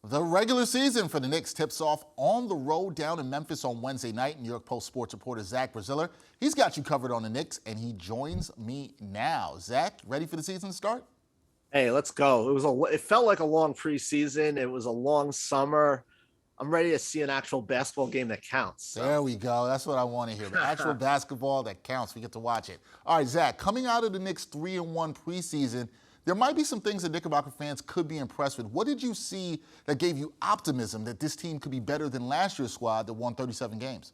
The regular season for the Knicks tips off on the road down in Memphis on Wednesday night. New York Post sports reporter Zach Brazillier, he's got you covered on the Knicks, and he joins me now. Zach, ready for the season to start? Hey, let's go. It felt like a long preseason. It was a long summer. I'm ready to see an actual basketball game that counts. There we go. That's what I want to hear. The actual basketball that counts. We get to watch it. All right, Zach, coming out of the Knicks 3-1 preseason, there might be some things that Knickerbocker fans could be impressed with. What did you see that gave you optimism that this team could be better than last year's squad that won 37 games?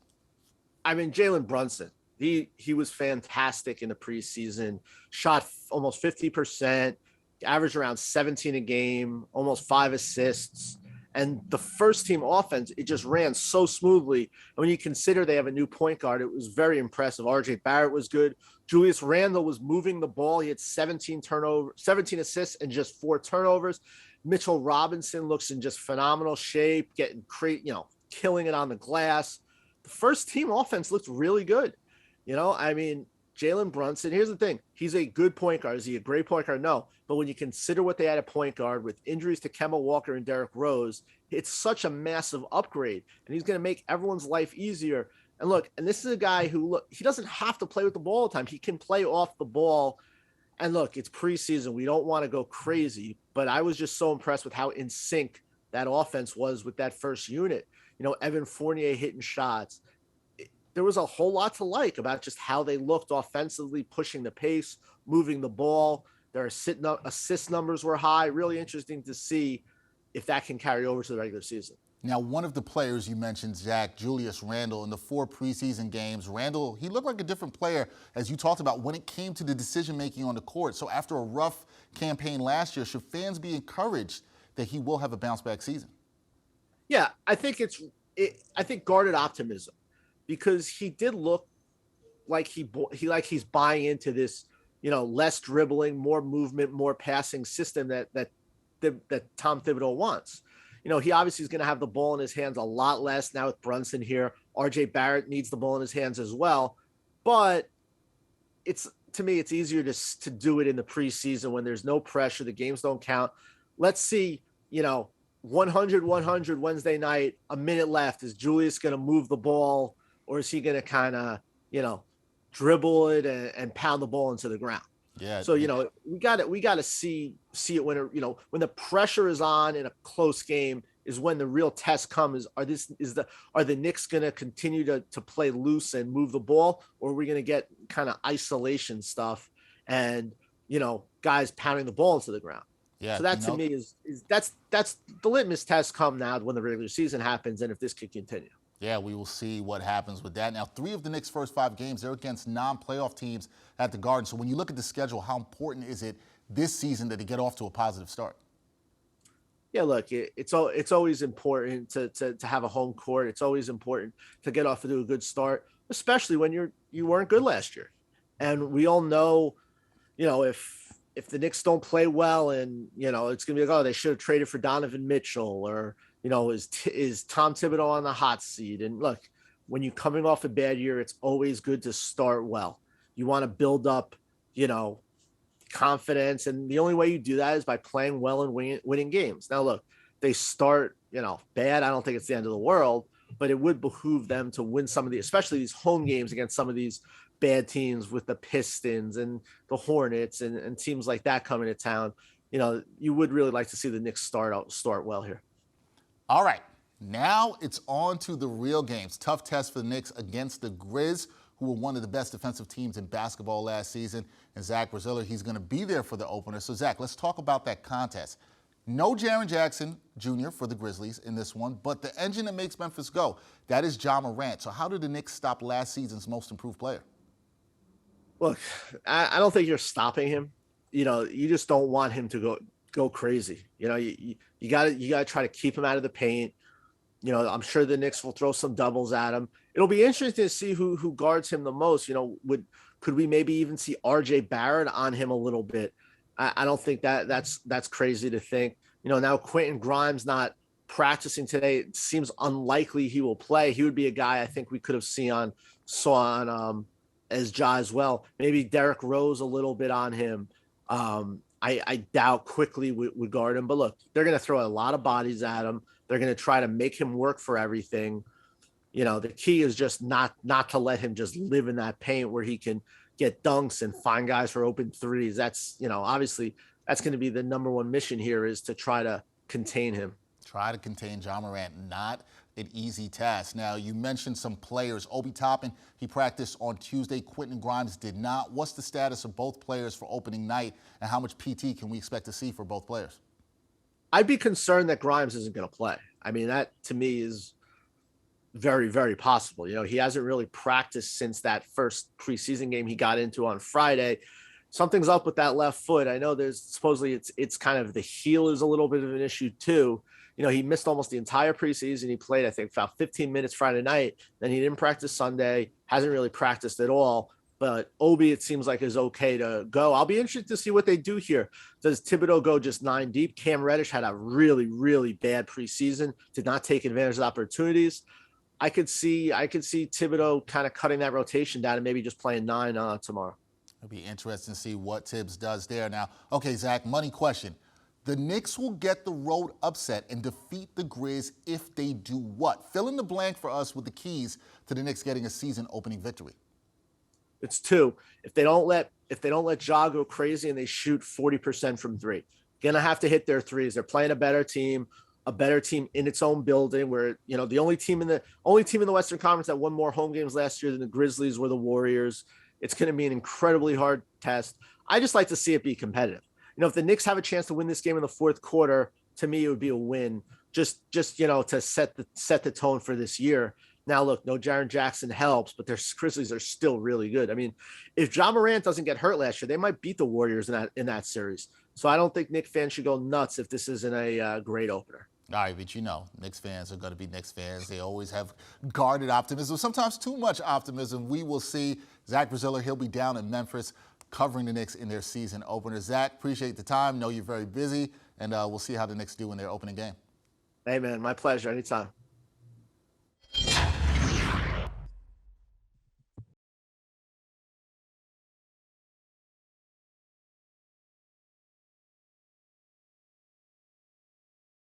I mean, Jalen Brunson, he was fantastic in the preseason, shot almost 50%, averaged around 17 a game, almost 5 assists. And the first team offense, it just ran so smoothly. And when you consider they have a new point guard, it was very impressive. RJ Barrett was good. Julius Randle was moving the ball. He had 17 assists and just 4 turnovers. Mitchell Robinson looks in just phenomenal shape, killing it on the glass. The first team offense looked really good. Jalen Brunson, here's the thing. He's a good point guard. Is he a great point guard? No. But when you consider what they had at point guard with injuries to Kemba Walker and Derrick Rose, it's such a massive upgrade. And he's going to make everyone's life easier. And look, and this is a guy who, he doesn't have to play with the ball all the time. He can play off the ball. And look, it's preseason. We don't want to go crazy. But I was just so impressed with how in sync that offense was with that first unit. Evan Fournier hitting shots. There was a whole lot to like about just how they looked offensively, pushing the pace, moving the ball. Their assist numbers were high. Really interesting to see if that can carry over to the regular season. Now, one of the players you mentioned, Zach, Julius Randle, in the 4 preseason games, Randle, he looked like a different player, as you talked about, when it came to the decision-making on the court. So after a rough campaign last year, should fans be encouraged that he will have a bounce-back season? Yeah, I think guarded optimism. Because he did look like he's buying into this, less dribbling, more movement, more passing system that Tom Thibodeau wants. He obviously is going to have the ball in his hands a lot less now with Brunson here. RJ Barrett needs the ball in his hands as well, but to me it's easier to do it in the preseason when there's no pressure, the games don't count. Let's see, 100 Wednesday night, a minute left. Is Julius going to move the ball? Or is he going to kind of, dribble it and pound the ball into the ground? Yeah. So, we got to see it when the pressure is on in a close game is when the real test comes. Are the Knicks going to continue to play loose and move the ball, or are we going to get kind of isolation stuff and, guys pounding the ball into the ground? Yeah. So that to me that's the litmus test come now when the regular season happens, and if this could continue. Yeah, we will see what happens with that. Now, 3 of the Knicks' first 5 games, they're against non-playoff teams at the Garden. So when you look at the schedule, how important is it this season that they get off to a positive start? Yeah, look, it's always important to have a home court. It's always important to get off to a good start, especially when you weren't good last year. And we all know, if the Knicks don't play well and, it's going to be like, oh, they should have traded for Donovan Mitchell, or, is Tom Thibodeau on the hot seat? And look, when you're coming off a bad year, it's always good to start well. You want to build up, confidence. And the only way you do that is by playing well and winning games. Now, look, they start, bad. I don't think it's the end of the world, but it would behoove them to win some of especially these home games against some of these bad teams with the Pistons and the Hornets and teams like that coming to town. You would really like to see the Knicks start well here. All right, now it's on to the real games. Tough test for the Knicks against the Grizz, who were one of the best defensive teams in basketball last season. And Zach Brazillier, he's going to be there for the opener. So, Zach, let's talk about that contest. No Jaren Jackson Jr. for the Grizzlies in this one, but the engine that makes Memphis go, that is Ja Morant. So how did the Knicks stop last season's most improved player? Look, I don't think you're stopping him. You just don't want him to go crazy. You got to try to keep him out of the paint. I'm sure the Knicks will throw some doubles at him. It'll be interesting to see who guards him the most. Could we maybe even see RJ Barrett on him a little bit? I don't think that's crazy to think. Now Quentin Grimes not practicing today. It seems unlikely he will play. He would be a guy I think we could have saw on as Ja as well. Maybe Derrick Rose a little bit on him. I doubt quickly would guard him. But look, they're going to throw a lot of bodies at him. They're going to try to make him work for everything. The key is just not to let him just live in that paint where he can get dunks and find guys for open threes. That's, obviously that's going to be the number one mission here, is to try to contain him. Try to contain Ja Morant, not an easy task. Now, you mentioned some players. Obi Toppin, he practiced on Tuesday. Quentin Grimes did not. What's the status of both players for opening night, and how much PT can we expect to see for both players? I'd be concerned that Grimes isn't going to play. I mean, that to me is very, very possible. He hasn't really practiced since that first preseason game he got into on Friday. Something's up with that left foot. I know there's supposedly it's kind of the heel is a little bit of an issue too. He missed almost the entire preseason. He played, I think, about 15 minutes Friday night. Then he didn't practice Sunday, hasn't really practiced at all. But Obi, it seems like, is okay to go. I'll be interested to see what they do here. Does Thibodeau go just 9 deep? Cam Reddish had a really, really bad preseason, did not take advantage of opportunities. I could see Thibodeau kind of cutting that rotation down and maybe just playing 9 tomorrow. It'll be interesting to see what Tibbs does there. Now, okay, Zach, money question. The Knicks will get the road upset and defeat the Grizz if they do what? Fill in the blank for us with the keys to the Knicks getting a season-opening victory. It's 2. If they don't let Ja go crazy and they shoot 40% from 3, gonna have to hit their threes. They're playing a better team in its own building. Where the only team in the Western Conference that won more home games last year than the Grizzlies were the Warriors. It's going to be an incredibly hard test. I just like to see it be competitive. If the Knicks have a chance to win this game in the fourth quarter, to me it would be a win. Just to set the tone for this year. Now, look, no Jaren Jackson helps, but their Grizzlies are still really good. I mean, if Ja Morant doesn't get hurt last year, they might beat the Warriors in that series. So I don't think Knicks fans should go nuts if this isn't a great opener. All right, but Knicks fans are going to be Knicks fans. They always have guarded optimism, sometimes too much optimism. We will see. Zach Brazillier, he'll be down in Memphis covering the Knicks in their season opener. Zach, appreciate the time. Know you're very busy, and we'll see how the Knicks do in their opening game. Hey, man, my pleasure. Anytime.